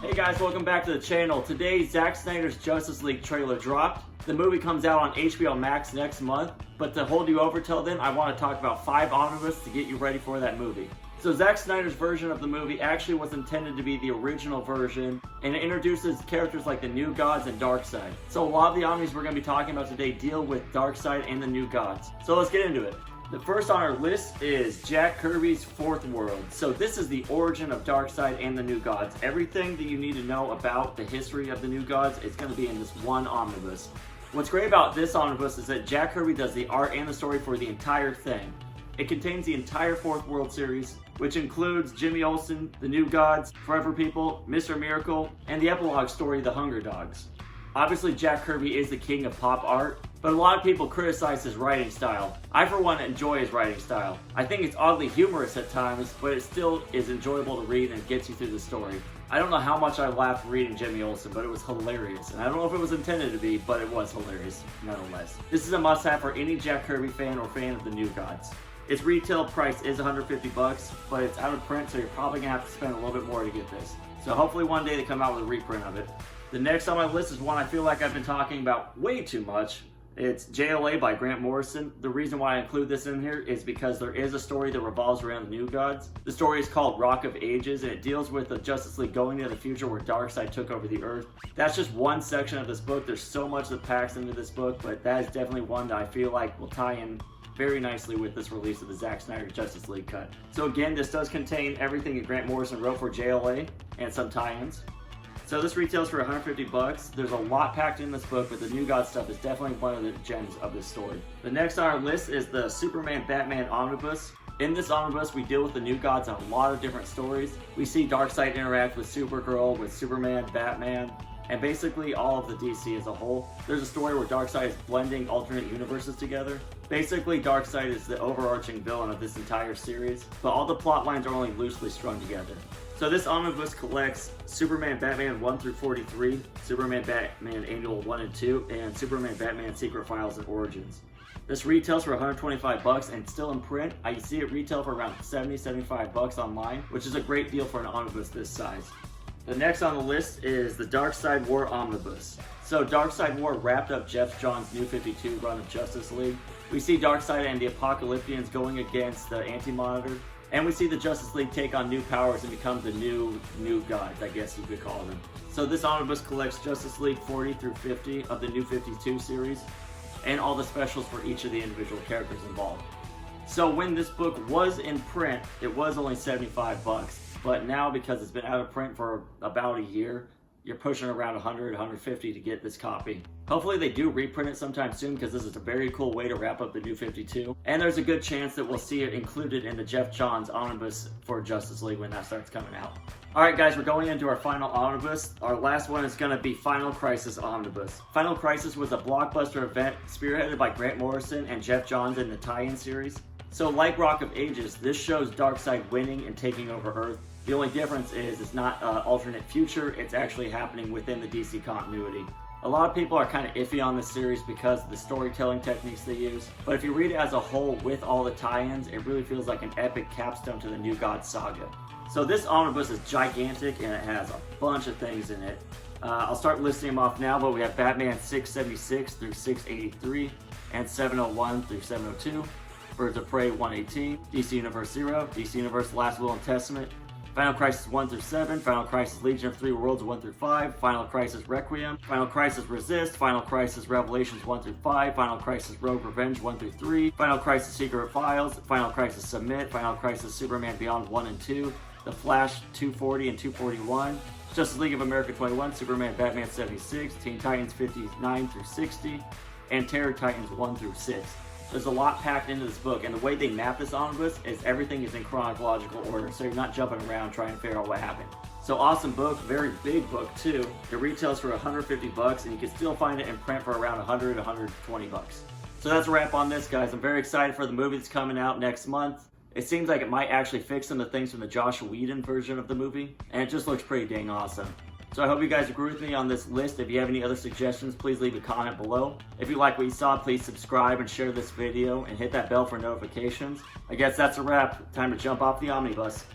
Hey guys, welcome back to the channel. Today, Zack Snyder's Justice League trailer dropped. The movie comes out on HBO Max next month, but to hold you over till then, I want to talk about 5 Omnibus to get you ready for that movie. So Zack Snyder's version of the movie actually was intended to be the original version, and it introduces characters like the New Gods and Darkseid. So a lot of the Omnis we're going to be talking about today deal with Darkseid and the New Gods. So let's get into it. The first on our list is Jack Kirby's Fourth World. So this is the origin of Darkseid and the New Gods. Everything that you need to know about the history of the New Gods is going to be in this one omnibus. What's great about this omnibus is that Jack Kirby does the art and the story for the entire thing. It contains the entire Fourth World series, which includes Jimmy Olsen, the New Gods, Forever People, Mr. Miracle, and the epilogue story, The Hunger Dogs. Obviously, Jack Kirby is the king of pop art, but a lot of people criticize his writing style. I, for one, enjoy his writing style. I think it's oddly humorous at times, but it still is enjoyable to read and gets you through the story. I don't know how much I laughed reading Jimmy Olsen, but it was hilarious. And I don't know if it was intended to be, but it was hilarious nonetheless. This is a must-have for any Jack Kirby fan or fan of the New Gods. Its retail price is $150, but it's out of print, so you're probably gonna have to spend a little bit more to get this. So hopefully one day they come out with a reprint of it. The next on my list is one I feel like I've been talking about way too much. It's JLA by Grant Morrison. The reason why I include this in here is because there is a story that revolves around the New Gods. The story is called Rock of Ages, and it deals with the Justice League going into the future where Darkseid took over the Earth. That's just one section of this book. There's so much that packs into this book, but that is definitely one that I feel like will tie in very nicely with this release of the Zack Snyder Justice League cut. So again, this does contain everything that Grant Morrison wrote for JLA and some tie-ins. So this retails for $150. There's a lot packed in this book, but the New God stuff is definitely one of the gems of this story. The next on our list is the Superman Batman Omnibus. In this omnibus, we deal with the New Gods on a lot of different stories. We see Darkseid interact with Supergirl, with Superman, Batman, and basically all of the DC as a whole. There's a story where Darkseid is blending alternate universes together. Basically, Darkseid is the overarching villain of this entire series, but all the plot lines are only loosely strung together. So this omnibus collects Superman Batman 1 through 43, Superman Batman Annual 1 and 2, and Superman Batman Secret Files and Origins. This retails for $125 and still in print. I see it retail for around $70-$75 online, which is a great deal for an omnibus this size. The next on the list is the Darkseid War Omnibus. So Darkseid War wrapped up Jeff Johns' New 52 run of Justice League. We see Darkseid and the Apocalyptians going against the Anti-Monitor, and we see the Justice League take on new powers and become the new Gods, I guess you could call them. So this omnibus collects Justice League 40 through 50 of the New 52 series, and all the specials for each of the individual characters involved. So when this book was in print, it was only $75. But now, because it's been out of print for about a year, you're pushing around $100, $150 to get this copy. Hopefully they do reprint it sometime soon, because this is a very cool way to wrap up the New 52. And there's a good chance that we'll see it included in the Jeff Johns Omnibus for Justice League when that starts coming out. Alright guys, we're going into our final omnibus. Our last one is going to be Final Crisis Omnibus. Final Crisis was a blockbuster event spearheaded by Grant Morrison and Jeff Johns in the tie-in series. So like Rock of Ages, this shows Darkseid winning and taking over Earth. The only difference is it's not an alternate future, it's actually happening within the DC continuity. A lot of people are kind of iffy on this series because of the storytelling techniques they use, but if you read it as a whole with all the tie-ins, it really feels like an epic capstone to the New Gods saga. So this omnibus is gigantic and it has a bunch of things in it. I'll start listing them off now, but we have Batman 676 through 683 and 701 through 702. Birds of Prey 118, DC Universe 0, DC Universe Last Will and Testament, Final Crisis 1 through 7, Final Crisis Legion of Three Worlds 1 through 5, Final Crisis Requiem, Final Crisis Resist, Final Crisis Revelations 1 through 5, Final Crisis Rogue Revenge 1 through 3, Final Crisis Secret Files, Final Crisis Submit, Final Crisis Superman Beyond 1 and 2, The Flash 240 and 241, Justice League of America 21, Superman Batman 76, Teen Titans 59 through 60, and Terror Titans 1 through 6. There's a lot packed into this book, and the way they map this omnibus is everything is in chronological order, so you're not jumping around trying to figure out what happened. So awesome book, very big book too. It retails for $150, and you can still find it in print for around $100, $120. So that's a wrap on this, guys. I'm very excited for the movie that's coming out next month. It seems like it might actually fix some of the things from the Joss Whedon version of the movie, and it just looks pretty dang awesome. So I hope you guys agree with me on this list. If you have any other suggestions, please leave a comment below. If you like what you saw, please subscribe and share this video and hit that bell for notifications. I guess that's a wrap. Time to jump off the Omnibus.